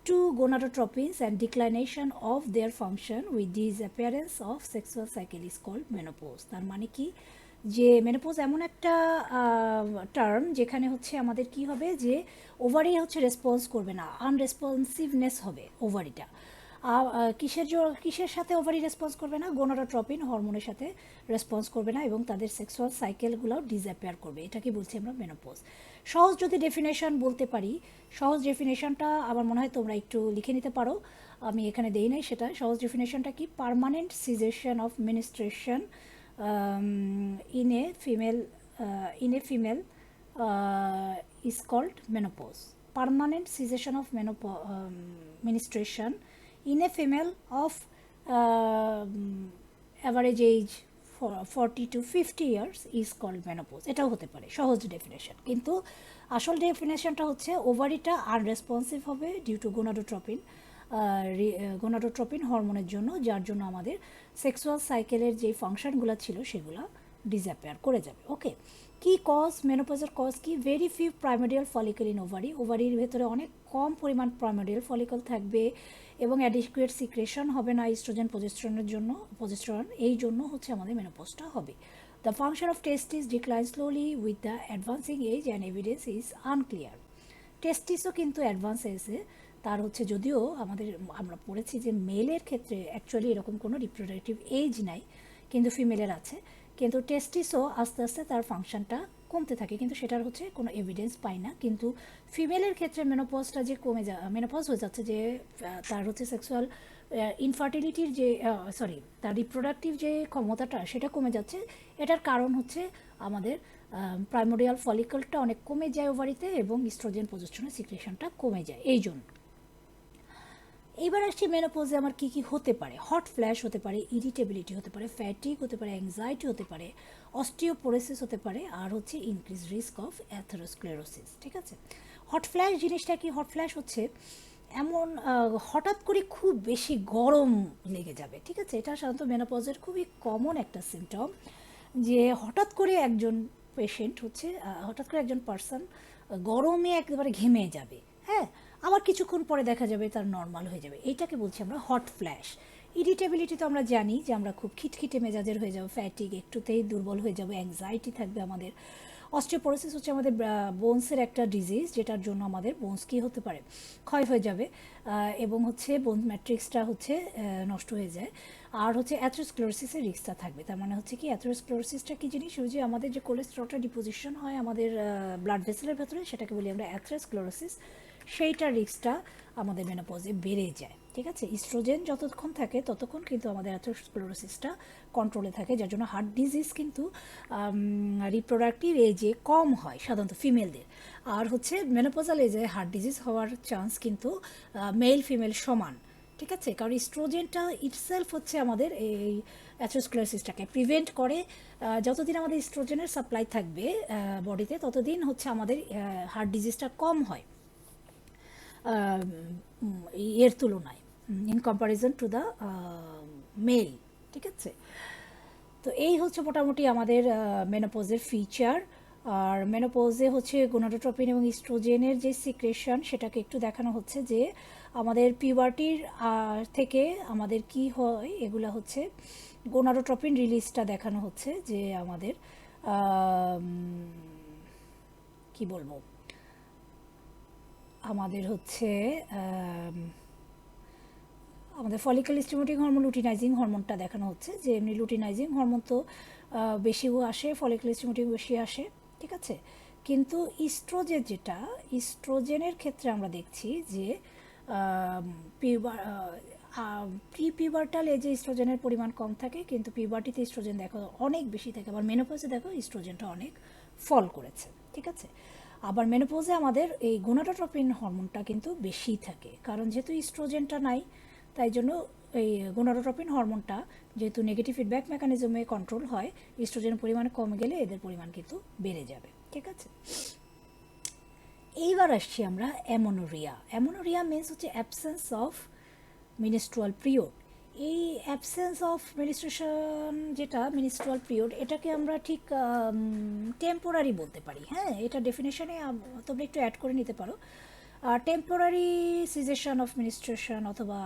to gonadotropins and declination of their function with disappearance of sexual cycle is called menopause. তার মানে কি, যে মেনোপোজ এমন একটা টার্ম যেখানে হচ্ছে আমাদের কি হবে, যে ওভারি হচ্ছে রেসপন্স করবে না, আনরেসপন্সিভনেস হবে ওভারিটা। কিসের সাথে ওভারি রেসপন্স করবে না? গোনাডোট্রপিন হরমোনের সাথে রেসপন্স করবে না, এবং তাদের সেক্সুয়াল সাইকেলগুলোও ডিসঅ্যাপিয়ার করবে। এটাকে বলছি আমরা মেনোপজ। সহজ যদি ডেফিনেশন বলতে পারি, সহজ ডেফিনেশনটা আমার মনে হয় তোমরা একটু লিখে নিতে পারো, আমি এখানে দেই নাই সেটা। সহজ ডেফিনেশনটা কি? Permanent cessation of menstruation in a female is called menopause. Permanent cessation of menstruation in a female of average age 40 to 50 years is called menopause. এটাও হতে পারে সহজ ডেফিনেশন, কিন্তু আসল ডেফিনেশনটা হচ্ছে ওভারিটা আনরেসপন্সিভ হবে ডিউ টু গোনাডোট্রপিন হরমোনের জন্য, যার জন্য আমাদের সেক্সুয়াল সাইকেলের যে ফাংশনগুলো ছিল সেগুলো ডিসঅ্যাপিয়ার করে যাবে। ওকে, কি কজ মেনোপজের কজ কি? Very few primordial follicle in ওভারির ভেতরে অনেক কম পরিমাণ প্রাইমোডিয়াল ফলিকল থাকবে এবং অ্যাডিকুয়েট সিক্রেশন হবে না ইস্ট্রোজেন প্রজেস্টেরন, এই জন্য হচ্ছে আমাদের মেনোপজটা হবে। The function of testis decline slowly with the advancing age and evidence is unclear. টেস্টিসও কিন্তু অ্যাডভান্স এজে তার হচ্ছে, যদিও আমরা পড়েছি যে মেলের ক্ষেত্রে অ্যাকচুয়ালি এরকম কোনো রিপ্রোডাক্টিভ এজ নাই, কিন্তু ফিমেলের আছে, কিন্তু টেস্টিসও আস্তে আস্তে তার ফাংশনটা কমতে থাকে, কিন্তু সেটার হচ্ছে কোনো এভিডেন্স পাই না। কিন্তু ফিমেলের ক্ষেত্রে মেনোপজটা যে মেনোপজ হয়ে যাচ্ছে, যে তার হচ্ছে সেক্সুয়াল ইনফার্টিলিটির যে তার রিপ্রোডাক্টিভ যে ক্ষমতাটা সেটা কমে যাচ্ছে। এটার কারণ হচ্ছে আমাদের প্রাইমোডিয়াল ফলিকলটা অনেক কমে যায় ওভারিতে এবং ইস্ট্রোজেন প্রজেস্টেরন সিক্রেশনটা কমে যায় এই জন্য। এইবার আসছি মেনোপজে আমার কী কী হতে পারে। হট ফ্ল্যাশ হতে পারে, ইরিটেবিলিটি হতে পারে, ফ্যাটিক হতে পারে, অ্যাংজাইটি হতে পারে, অস্টিওপোরোসিস হতে পারে, আর হচ্ছে ইনক্রিজ রিস্ক অফ অ্যাথেরোস্ক্লেরোসিস। ঠিক আছে, হট ফ্ল্যাশ জিনিসটা কি? হট ফ্ল্যাশ হচ্ছে এমন হঠাৎ করে খুব বেশি গরম লেগে যাবে। ঠিক আছে, এটা সাধারণত মেনোপজের খুবই কমন একটা সিমটম, যে হঠাৎ করে একজন পেশেন্ট হচ্ছে হঠাৎ করে একজন পার্সন গরমে একেবারে ঘেমে যাবে, হ্যাঁ, আবার কিছুক্ষণ পরে দেখা যাবে তার নর্মাল হয়ে যাবে। এইটাকে বলছি আমরা হট ফ্ল্যাশ। ইরিটেবিলিটি তো আমরা জানি যে আমরা খুব খিটখিটে মেজাজের হয়ে যাবো, ফ্যাটিক, একটুতেই দুর্বল হয়ে যাবো, অ্যাংজাইটি থাকবে আমাদের। অস্টিওপোরোসিস হচ্ছে আমাদের বোনসের একটা ডিজিজ, যেটার জন্য আমাদের বোনস কী হতে পারে, ক্ষয় হয়ে যাবে এবং হচ্ছে বোন ম্যাট্রিক্সটা হচ্ছে নষ্ট হয়ে যায়। আর হচ্ছে অ্যাথেরোস্ক্লেরোসিসের রিস্কটা থাকবে। তার মানে হচ্ছে কি, অ্যাথেরোস্ক্লেরোসিসটা কী জিনিস? ওই যে আমাদের যে কোলেস্টেরলটা ডিপোজিশন হয় আমাদের ব্লাড ভেসেলের ভেতরে, সেটাকে বলি আমরা অ্যাথেরোস্ক্লেরোসিস। সেইটার রিস্কটা আমাদের মেনোপজে বেড়ে যায়। ঠিক আছে, ইস্ট্রোজেন যতক্ষণ থাকে ততক্ষণ কিন্তু আমাদের অ্যাথেরোস্ক্লেরোসিসটা কন্ট্রোলে থাকে, যার জন্য হার্ট ডিজিজ কিন্তু রিপ্রোডাক্টিভ এজে কম হয় সাধারণত ফিমেলদের। আর হচ্ছে মেনোপজাল এজে হার্ট ডিজিজ হওয়ার চান্স কিন্তু মেল ফিমেল সমান। ঠিক আছে, কারণ ইস্ট্রোজেনটা ইটসেলফ হচ্ছে আমাদের এই অ্যাথেরোস্ক্লেরোসিসটাকে প্রিভেন্ট করে। যতদিন আমাদের ইস্ট্রোজেনের সাপ্লাই থাকবে বডিতে, ততদিন হচ্ছে আমাদের হার্ট ডিজিজটা কম হয় এর তুলনায়, in comparison to the male. ঠিক আছে, তো এই হচ্ছে মোটামুটি আমাদের মেনোপজের ফিচার। আর মেনোপজে হচ্ছে গোনাডোট্রপিন এবং ইস্ট্রোজেনের যে সিক্রেশন সেটাকে একটু দেখানো হচ্ছে, যে আমাদের পিউবার্টির থেকে আমাদের কি হয়, এগুলা হচ্ছে গোনাডোট্রপিন রিলিজটা দেখানো হচ্ছে, যে আমাদের কি বলবো, আমাদের হচ্ছে আমাদের ফলিকল স্টিমুলেটিং হরমোন, লুটিনাইজিং হরমোনটা দেখানো হচ্ছে, যে এমনি লুটিনাইজিং হরমোন তো বেশিও আসে, ফলিকল স্টিমুলেটিং বেশি আসে। ঠিক আছে, কিন্তু ইস্ট্রোজেনের ক্ষেত্রে আমরা দেখছি যে প্রি পিউবার্টাল এজে ইস্ট্রোজেনের পরিমাণ কম থাকে, কিন্তু পিউবার্টিতে ইস্ট্রোজেন দেখো অনেক বেশি থাকে। আবার মেনোপজে দেখো ইস্ট্রোজেনটা অনেক ফল করেছে। ঠিক আছে, আবার মেনোপজে আমাদের এই গোনাডোট্রপিন হরমোনটা কিন্তু বেশি থাকে, কারণ যেহেতু ইস্ট্রোজেনটা নাই, তাই জন্য এই গোনাডোট্রপিন হরমোনটা যেহেতু নেগেটিভ ফিডব্যাক মেকানিজমে কন্ট্রোল হয়, ইস্ট্রোজেনের পরিমাণ কমে গেলে এদের পরিমাণ কিন্তু বেড়ে যাবে। ঠিক আছে, এইবার আসছি আমরা অ্যামোনোরিয়া। অ্যামোনোরিয়া মিনস হচ্ছে অ্যাবসেন্স অফ মিনিস্ট্রুয়াল পিরিয়ড। এই অ্যাবসেন্স অফ মিনিস্ট্রেশন, যেটা মিনিস্ট্রুয়াল পিরিয়ড, এটাকে আমরা ঠিক টেম্পোরারি বলতে পারি। হ্যাঁ, এটা ডেফিনেশনে তোমরা একটু অ্যাড করে নিতে পারো, টেম্পোরারি সিজেশন অফ মিনিস্ট্রেশন অথবা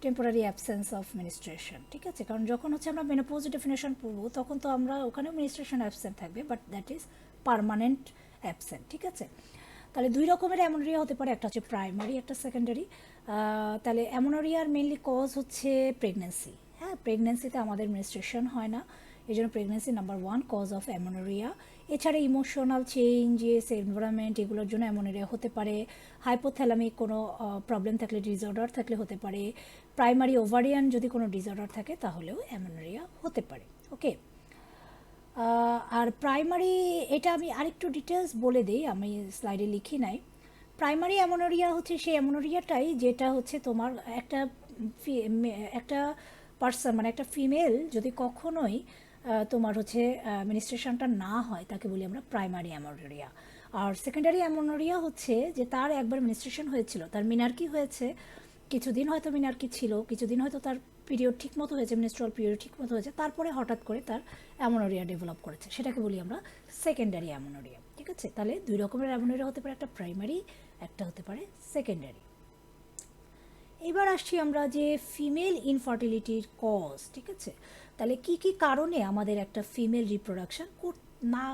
টেম্পোরারি অ্যাবসেন্স অফ মিনিস্ট্রেশন। ঠিক আছে, কারণ যখন হচ্ছে আমরা মেনোপজ ডেফিনেশন পড়বো তখন তো আমরা ওখানেও মিনিস্ট্রেশন অ্যাবসেন্ট থাকবে, but that is permanent absent. ঠিক আছে, তাহলে দুই রকমের অ্যামোনোরিয়া হতে পারে, একটা হচ্ছে প্রাইমারি, একটা সেকেন্ডারি। তাহলে অ্যামোনোরিয়ার মেনলি কজ হচ্ছে প্রেগনেন্সি। হ্যাঁ, প্রেগনেন্সিতে আমাদের মেনস্ট্রুয়েশন হয় না, এই জন্য প্রেগনেন্সি নাম্বার 1 কজ অফ অ্যামোনোরিয়া। এছাড়া ইমোশনাল চেঞ্জেস, এনভায়রনমেন্ট, এগুলোর জন্য অ্যামোনোরিয়া হতে পারে। হাইপোথ্যালামিক কোনো প্রবলেম থাকলে, ডিসঅর্ডার থাকলে হতে পারে। প্রাইমারি ওভারিয়ান যদি কোনো ডিসঅর্ডার থাকে তাহলেও অ্যামোনোরিয়া হতে পারে। ওকে, আর প্রাইমারি, এটা আমি আরেকটু ডিটেলস বলে দিই, আমি স্লাইডে লিখি নাই। প্রাইমারি অ্যামোনোরিয়া হচ্ছে সেই অ্যামোনোরিয়াটাই যেটা হচ্ছে তোমার একটা পার্সন মানে একটা ফিমেল যদি কখনোই তোমার হচ্ছে মেনস্ট্রুয়েশনটা না হয় তাকে বলি আমরা প্রাইমারি অ্যামোনোরিয়া। আর সেকেন্ডারি অ্যামোনোরিয়া হচ্ছে যে তার একবার মেনস্ট্রুয়েশন হয়েছিল, তার মিনার্কি হয়েছে, কিছুদিন হয়তো মিনার্কি ছিল, কিছুদিন হয়তো তার পিরিয়ড ঠিক মতো হয়েছে, মেনস্ট্রুয়াল পিরিয়ড ঠিক মতো হয়েছে, তারপরে হঠাৎ করে তার অ্যামোনোরিয়া ডেভেলপ করেছে, সেটাকে বলি আমরা সেকেন্ডারি অ্যামোনোরিয়া। ঠিক আছে, তাহলে দুই রকমের অ্যামোনোরিয়া হতে পারে, একটা প্রাইমারি, একটা হতে পারে সেকেন্ডারি। এবার আসছি আমরা যে ফিমেল ইনফার্টিলিটির কজ। ঠিক আছে, তাহলে কি কি কারণে আমাদের একটা ফিমেল রিপ্রোডাকশন না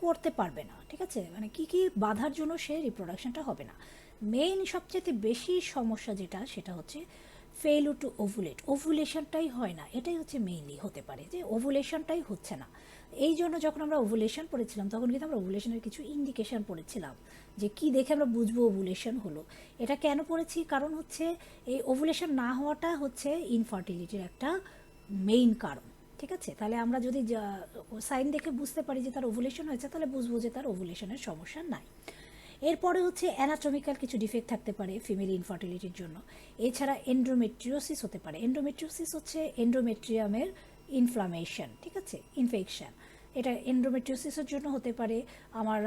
করতে পারবে না, ঠিক আছে, মানে কি কি বাধার জন্য সে রিপ্রোডাকশনটা হবে না। মেইন সবচেয়ে বেশি সমস্যা যেটা সেটা হচ্ছে ফেইলুর টু ওভুলেট, ওভুলেশনটাই হয় না, এটাই হচ্ছে মেইনলি হতে পারে যে ওভুলেশনটাই হচ্ছে না। এই জন্য যখন আমরা ওভুলেশন পড়েছিলাম তখন কিন্তু আমরা ওভুলেশনের কিছু ইন্ডিকেশন পড়েছিলাম যে কি দেখে আমরা বুঝবো ওভুলেশন হলো। এটা কেন পড়েছি, কারণ হচ্ছে এই ওভুলেশন না হওয়াটা হচ্ছে ইনফার্টিলিটির একটা মেইন কারণ। ঠিক আছে, তাহলে আমরা যদি সাইন দেখে বুঝতে পারি যে তার ওভুলেশন হয়েছে তাহলে বুঝবো যে তার ওভুলেশনের সমস্যা নাই। এরপরে হচ্ছে অ্যানাটমিক্যাল কিছু ডিফেক্ট থাকতে পারে ফিমেল ইনফার্টিলিটির জন্য। এছাড়া এন্ডোমেট্রিওসিস হতে পারে। এন্ডোমেট্রিওসিস হচ্ছে এন্ডোমেট্রিয়ামের ইনফ্লামেশন, ঠিক আছে, ইনফেকশন। এটা এন্ডোমেট্রিওসিসের জন্য হতে পারে আমার,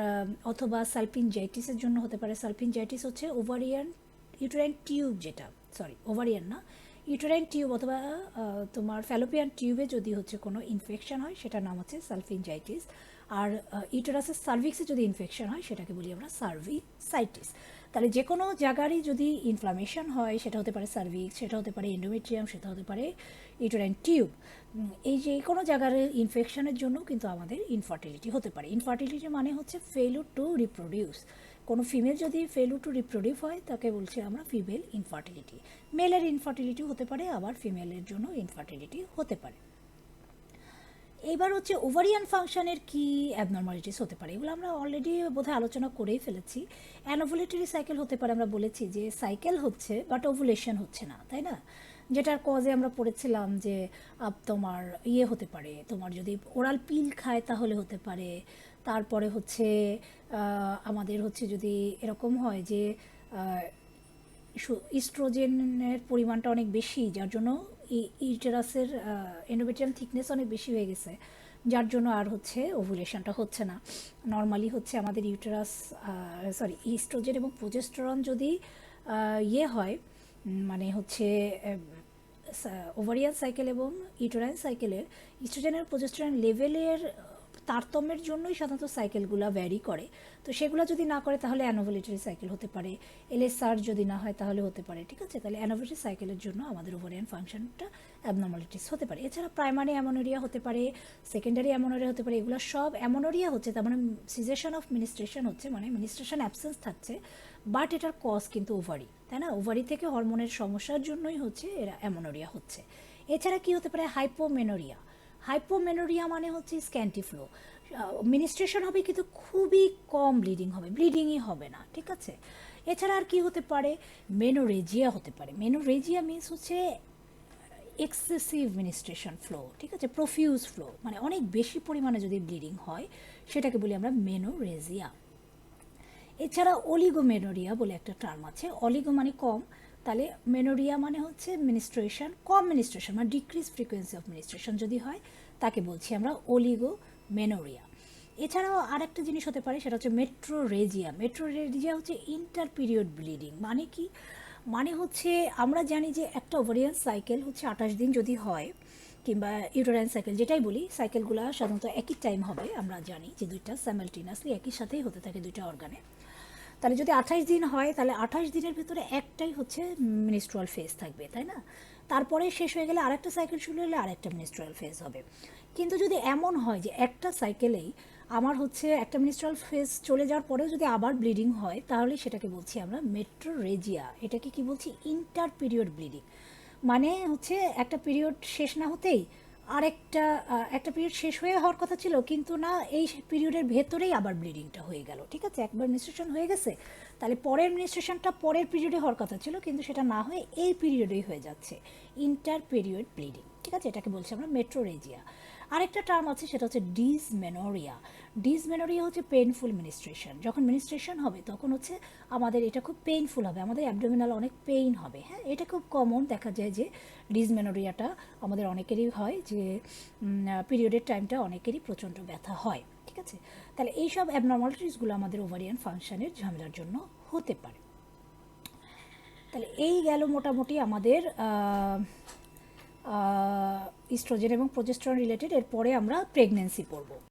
অথবা সালপিনজাইটিসের জন্য হতে পারে। সালপিনজাইটিস হচ্ছে ওভারিয়ান ইউটেরাইন টিউব, যেটা ওভারিয়ান না, ইউটেরাইন টিউব অথবা তোমার ফ্যালোপিয়ান টিউবে যদি হচ্ছে কোনো ইনফেকশন হয় সেটার নাম হচ্ছে সালফিনজাইটিস। আর ইউটেরাসের সার্ভিক্সে যদি ইনফেকশন হয় সেটাকে বলি আমরা সার্ভিসাইটিস। তাহলে যে কোনো জায়গারই যদি ইনফ্লামেশন হয় সেটা হতে পারে সার্ভিক্স, সেটা হতে পারে এন্ডোমেট্রিয়াম, সেটা হতে পারে ইউটেরাইন টিউব, এই যে কোনো জায়গার ইনফেকশনের জন্য কিন্তু আমাদের ইনফার্টিলিটি হতে পারে। ইনফার্টিলিটি মানে হচ্ছে ফেইলুর টু রিপ্রোডিউস। কোনো ফিমেল যদি ফেইলুর টু রিপ্রোডিউস হয় তাকে বলছি আমরা ফিমেল ইনফার্টিলিটি। মেলের ইনফার্টিলিটি হতে পারে, আবার ফিমেলের জন্য ইনফার্টিলিটি হতে পারে। এইবার হচ্ছে ওভারিয়ান ফাংশনের কি অ্যাবনর্মালিটিস হতে পারে, এগুলো আমরা অলরেডি বোধহয় আলোচনা করেই ফেলেছি। অ্যানোভুলেটরি সাইকেল হতে পারে, আমরা বলেছি যে সাইকেল হচ্ছে বাট ওভুলেশন হচ্ছে না, তাই না, যেটার কজে আমরা পড়েছিলাম যে তোমার হতে পারে, তোমার যদি ওরাল পিল খায় তাহলে হতে পারে। তারপরে হচ্ছে আমাদের হচ্ছে যদি এরকম হয় যে ইস্ট্রোজেনের পরিমাণটা অনেক বেশি, যার জন্য ইউটেরাসের এন্ডোমেট্রিয়াম থিকনেস অনেক বেশি হয়ে গেছে, যার জন্য আর হচ্ছে ওভুলেশনটা হচ্ছে না। নর্মালি হচ্ছে আমাদের ইউটেরাস ইস্ট্রোজেন এবং প্রোজেস্টেরন যদি হয়, মানে হচ্ছে ওভারিয়ান সাইকেল এবং ইউটেরাইন সাইকেলের ইস্ট্রোজেনের প্রোজেস্টেরন লেভেলের তারতম্যের জন্যই সাধারণত সাইকেলগুলো ভ্যারি করে। তো সেগুলো যদি না করে তাহলে অ্যানোভুলেটরি সাইকেল হতে পারে, এলএসআর যদি না হয় তাহলে হতে পারে। ঠিক আছে, তাহলে অ্যানোভুলেটরি সাইকেলের জন্য আমাদের ওভারিয়ান ফাংশনটা অ্যাবনর্মালিটিস হতে পারে। এছাড়া প্রাইমারি অ্যামোনোরিয়া হতে পারে, সেকেন্ডারি অ্যামোনোরিয়া হতে পারে। এগুলো সব অ্যামোনোরিয়া হচ্ছে তার মানে সিজেশন অফ মিনিস্ট্রেশন হচ্ছে, মানে মিনিস্ট্রেশন অ্যাবসেন্স থাকছে, বাট এটার কজ কিন্তু ওভারি, তাই না, ওভারি থেকে হরমোনের সমস্যার জন্যই হচ্ছে এরা অ্যামোনোরিয়া হচ্ছে। এছাড়া কি হতে পারে, হাইপোমেনোরিয়া। হাইপোমেনোরিয়া মানে হচ্ছে স্ক্যান্টি ফ্লো, মিনিস্ট্রেশন হবে কিন্তু খুবই কম ব্লিডিং হবে, ব্লিডিংই হবে না। ঠিক আছে, এছাড়া আর কি হতে পারে, মেনোরেজিয়া হতে পারে। মেনোরেজিয়া মিনস হচ্ছে এক্সেসিভ মিনিস্ট্রেশন ফ্লো, ঠিক আছে, প্রফিউজ ফ্লো, মানে অনেক বেশি পরিমাণে যদি ব্লিডিং হয় সেটাকে বলি আমরা মেনোরেজিয়া। এছাড়া অলিগোমেনোরিয়া বলে একটা টার্ম আছে, অলিগো মানে কম, তাহলে মেনোরিয়া মানে হচ্ছে মিনিস্ট্রেশন কম, মিনিস্ট্রেশন মানে ডিক্রিজ ফ্রিকোয়েন্সি অফ মিনিস্ট্রেশন যদি হয় তাকে বলছি আমরা অলিগোমেনোরিয়া। এছাড়াও আর একটা জিনিস হতে পারে সেটা হচ্ছে মেট্রোরেজিয়া। মেট্রোরেজিয়া হচ্ছে ইন্টার পিরিয়ড ব্লিডিং। মানে কি, মানে হচ্ছে আমরা জানি যে একটা ওভারিয়ান সাইকেল হচ্ছে 28 দিন যদি হয়, কিংবা ইউটেরাইন সাইকেল যেটাই বলি, সাইকেলগুলো সাধারণত একই টাইম হবে, আমরা জানি যে দুইটা স্যামালটেনিয়াসলি একই সাথেই হতে থাকে দুইটা অর্গানে। তাহলে যদি 28 দিন হয় তাহলে 28 দিনের ভিতরে একটাই হচ্ছে মিনিস্ট্রুয়াল ফেজ থাকবে, তাই না, তারপরে শেষ হয়ে গেলে আরেকটা সাইকেল শুরু হলে আরেকটা মিনিস্ট্রুয়াল ফেজ হবে। কিন্তু যদি এমন হয় যে একটা সাইকেলেই আমার হচ্ছে একটা মিনিস্ট্রুয়াল ফেজ চলে যাওয়ার পরেও যদি আবার ব্লিডিং হয় তাহলে সেটাকে বলছি আমরা মেট্রোরেজিয়া। এটাকে কি বলছি, ইন্টার পিরিয়ড ব্লিডিং। মানে হচ্ছে একটা পিরিয়ড শেষ না হতেই একটা পিরিয়ড শেষ হয়ে হওয়ার কথা ছিল, কিন্তু না, এই পিরিয়ডের ভেতরেই আবার ব্লিডিংটা হয়ে গেল। ঠিক আছে, একবার মিনিস্ট্রেশন হয়ে গেছে, তাহলে পরের মিনিস্ট্রেশনটা পরের পিরিয়ডে হওয়ার কথা ছিল, কিন্তু সেটা না হয়ে এই পিরিয়ডেই হয়ে যাচ্ছে, ইন্টার পিরিয়ড ব্লিডিং। ঠিক আছে, এটাকে বলছি আমরা মেট্রোরেজিয়া। আরেকটা টার্ম আছে, সেটা হচ্ছে ডিসমেনোরিয়া। ডিসমেনোরিয়া হচ্ছে পেইনফুল মিনিস্ট্রেশন। যখন মিনিস্ট্রেশন হবে তখন হচ্ছে আমাদের এটা খুব পেইনফুল হবে, আমাদের অ্যাবডোমিনাল অনেক পেইন হবে। হ্যাঁ, এটা খুব কমন দেখা যায় যে ডিসমেনোরিয়াটা আমাদের অনেকেরই হয়, যে পিরিয়ডের টাইমটা অনেকেরই প্রচণ্ড ব্যথা হয়। ঠিক আছে, তাহলে এইসব অ্যাবনর্মালিটিসগুলো আমাদের ওভারিয়ান ফাংশনের ঝামেলার জন্য হতে পারে। তাহলে এই গেল মোটামুটি আমাদের ইস্ট্রোজেন এবং প্রোজেস্টেরন রিলেটেড। এরপরে আমরা প্রেগনেন্সি পড়ব।